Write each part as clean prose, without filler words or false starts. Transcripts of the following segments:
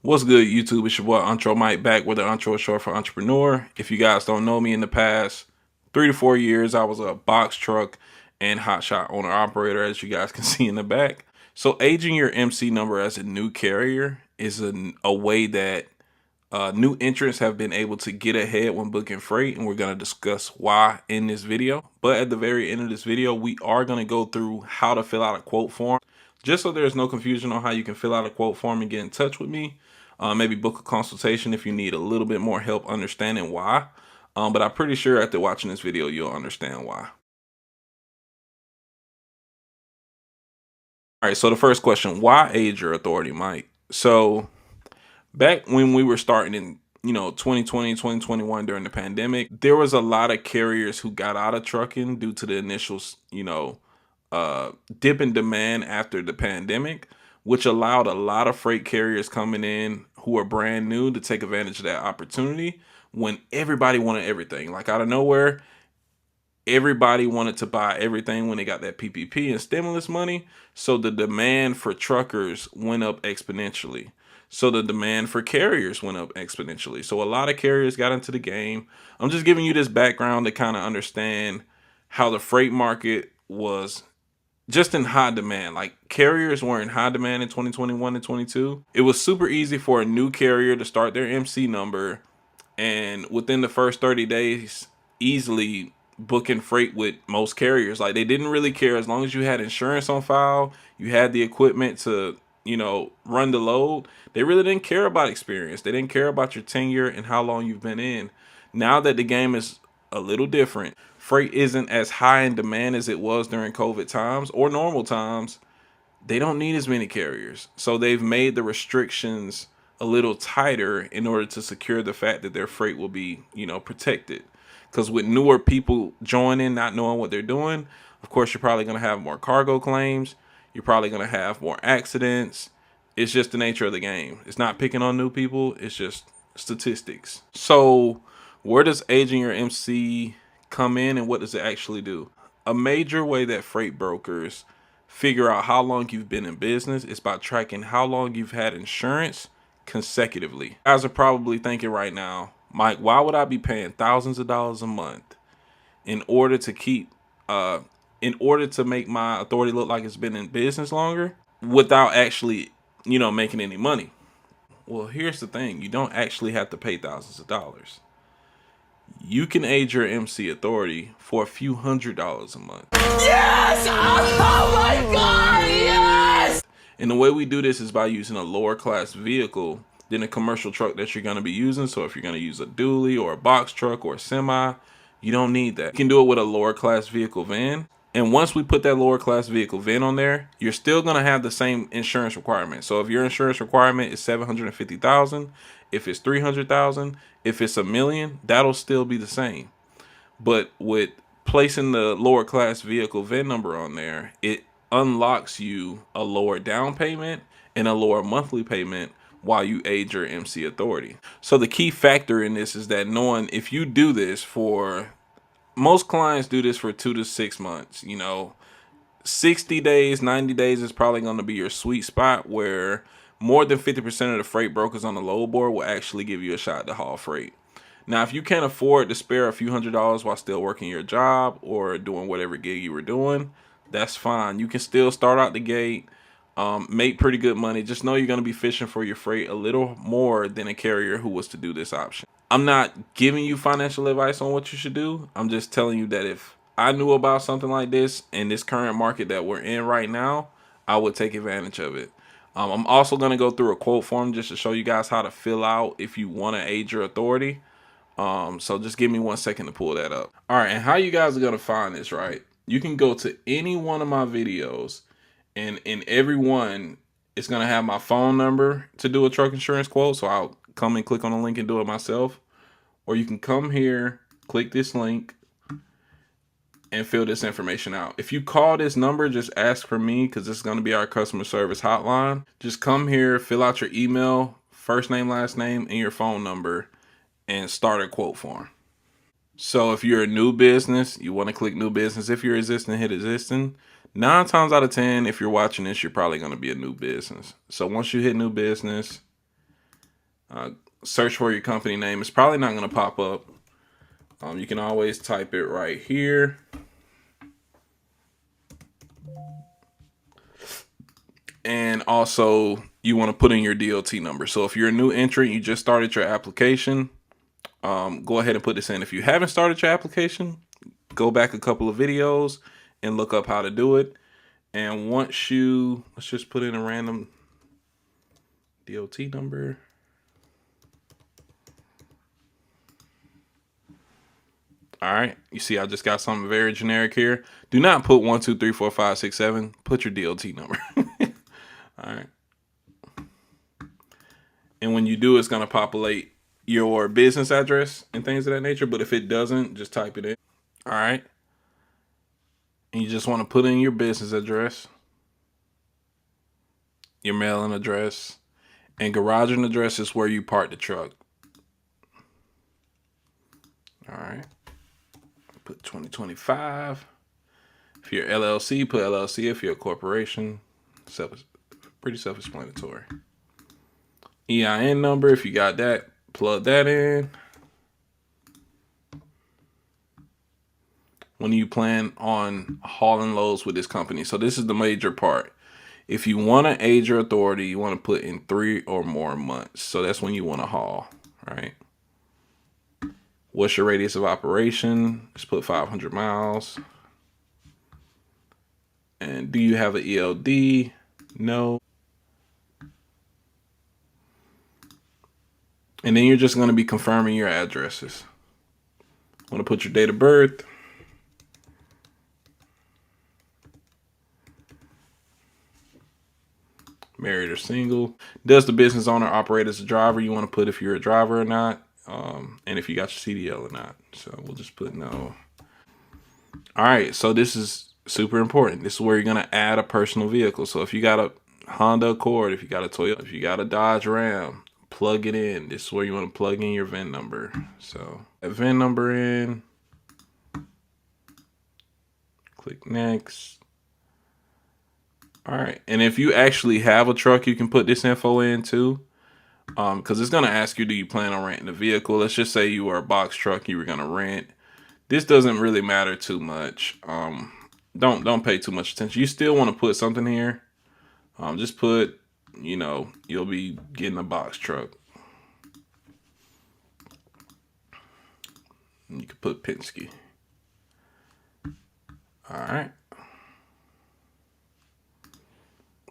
What's good, YouTube? It's your boy Entre Mike back with the Entre short for entrepreneur. If you guys don't know me, in the past 3 to 4 years, I was a box truck and hotshot owner operator, as you guys can see in the back. So aging your MC number as a new carrier is a way that new entrants have been able to get ahead when booking freight, and we're going to discuss why in this video. But at the very end of this video, we are going to go through how to fill out a quote form, just so there's no confusion on how you can fill out a quote form and get in touch with me. Maybe book a consultation if you need a little bit more help understanding why. But I'm pretty sure after watching this video, you'll understand why. All right, so the first question, why age your authority, Mike? So back when we were starting in 2020, 2021 during the pandemic, there was a lot of carriers who got out of trucking due to the initial dip in demand after the pandemic, which allowed a lot of freight carriers coming in who are brand new to take advantage of that opportunity when everybody wanted everything. Like out of nowhere, everybody wanted to buy everything when they got that PPP and stimulus money. So the demand for truckers went up exponentially. So the demand for carriers went up exponentially. So a lot of carriers got into the game. I'm just giving you this background to kind of understand how the freight market was just in high demand. Like carriers were in high demand in 2021 and 22. It was super easy for a new carrier to start their MC number, and within the first 30 days easily booking freight with most carriers. Like they didn't really care as long as you had insurance on file, you had the equipment to run the load. They really didn't care about experience. They didn't care about your tenure and how long you've been in. Now that the game is a little different, freight isn't as high in demand as it was during COVID times or normal times. They don't need as many carriers. So they've made the restrictions a little tighter in order to secure the fact that their freight will be, protected. Because with newer people joining, not knowing what they're doing, of course, you're probably going to have more cargo claims. You're probably going to have more accidents. It's just the nature of the game. It's not picking on new people. It's just statistics. So where does aging your MC come in, and what does it actually do? A major way that freight brokers figure out how long you've been in business is by tracking how long you've had insurance consecutively. You guys are probably thinking right now, Mike, why would I be paying thousands of dollars a month in order to make my authority look like it's been in business longer without actually, making any money? Well, here's the thing. You don't actually have to pay thousands of dollars. You can age your MC authority for a few $100s a month. Yes! Oh my God, yes! And the way we do this is by using a lower class vehicle than a commercial truck that you're going to be using. So if you're going to use a dually or a box truck or a semi, you don't need that. You can do it with a lower class vehicle van. And once we put that lower class vehicle VIN on there, you're still going to have the same insurance requirement. So if your insurance requirement is $750,000, if it's $300,000, if it's $1 million, that'll still be the same. But with placing the lower class vehicle VIN number on there, it unlocks you a lower down payment and a lower monthly payment while you age your MC authority. So the key factor in this is that knowing if you do this for, most clients do this for 2 to 6 months, 60 days, 90 days is probably going to be your sweet spot where more than 50% of the freight brokers on the load board will actually give you a shot to haul freight. Now, if you can't afford to spare a few $100s while still working your job or doing whatever gig you were doing, that's fine. You can still start out the gate, make pretty good money. Just know you're going to be fishing for your freight a little more than a carrier who was to do this option. I'm not giving you financial advice on what you should do. I'm just telling you that if I knew about something like this in this current market that we're in right now, I would take advantage of it. I'm also going to go through a quote form just to show you guys how to fill out if you want to age your authority. So just give me 1 second to pull that up. All right, and how you guys are going to find this, right? You can go to any one of my videos, and in every one, it's going to have my phone number to do a truck insurance quote. So I'll come and click on the link and do it myself. Or you can come here, click this link, and fill this information out. If you call this number, just ask for me because this is going to be our customer service hotline. Just come here, fill out your email, first name, last name, and your phone number, and start a quote form. So if you're a new business, you want to click new business. If you're existing, hit existing. 9 times out of 10, if you're watching this, you're probably going to be a new business. So once you hit new business, Search for your company name. It's probably not going to pop up. You can always type it right here. And also, you want to put in your DOT number. So if you're a new entrant, you just started your application, go ahead and put this in. If you haven't started your application, go back a couple of videos and look up how to do it. And once you, let's just put in a random DOT number. All right, you see I just got something very generic here. Do not put 1, 2, 3, 4, 5, 6, 7. Put your DOT number. All right. And when you do, it's going to populate your business address and things of that nature. But if it doesn't, just type it in. All right. And you just want to put in your business address, your mailing address, and garaging address is where you park the truck. All right. Put 2025. If you're LLC, put LLC. If you're a corporation, pretty self-explanatory. EIN number, if you got that, plug that in. When you plan on hauling loads with this company. So this is the major part. If you want to age your authority, you want to put in 3 or more months. So that's when you want to haul, right? What's your radius of operation? Just put 500 miles. And do you have an ELD? No. And then you're just going to be confirming your addresses. Want to put your date of birth. Married or single. Does the business owner operate as a driver? You want to put if you're a driver or not. And if you got your CDL or not. So we'll just put no. All right, so this is super important. This is where you're going to add a personal vehicle. So if you got a Honda Accord, if you got a Toyota, if you got a Dodge Ram, plug it in. This is where you want to plug in your VIN number. So that VIN number in. Click next. All right, and if you actually have a truck, you can put this info in too. Because it's going to ask you, do you plan on renting a vehicle? Let's just say you were a box truck you were going to rent. This doesn't really matter too much. Don't pay too much attention. You still want to put something here. Just put, you'll be getting a box truck. And you can put Penske. All right.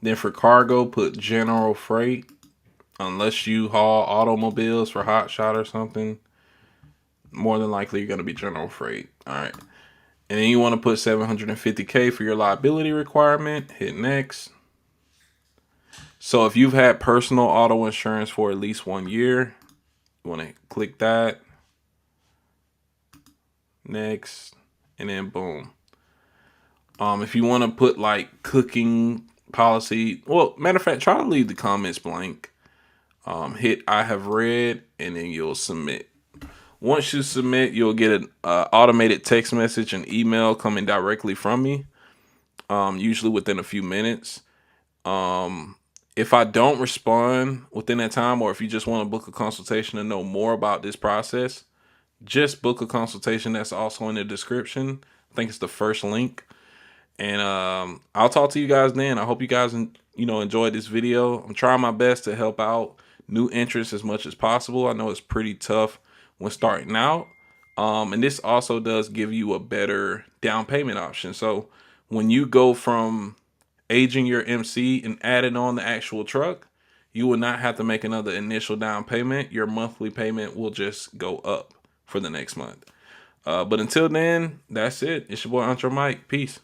Then for cargo, put general freight. Unless you haul automobiles for Hotshot or something, more than likely you're going to be general freight. All right. And then you want to put $750K for your liability requirement. Hit next. So if you've had personal auto insurance for at least 1 year, you want to click that. Next. And then boom. If you want to put like cooking policy, well, matter of fact, try to leave the comments blank. Hit I have read, and then you'll submit. Once you submit, you'll get an automated text message and email coming directly from me, usually within a few minutes. If I don't respond within that time, or if you just want to book a consultation to know more about this process, just book a consultation. That's also in the description. I think it's the first link. And I'll talk to you guys then. I hope you guys enjoyed this video. I'm trying my best to help out new entrants as much as possible. I know it's pretty tough when starting out. And this also does give you a better down payment option. So when you go from aging your MC and adding on the actual truck, you will not have to make another initial down payment. Your monthly payment will just go up for the next month. But until then, that's it. It's your boy Entre Mike. Peace.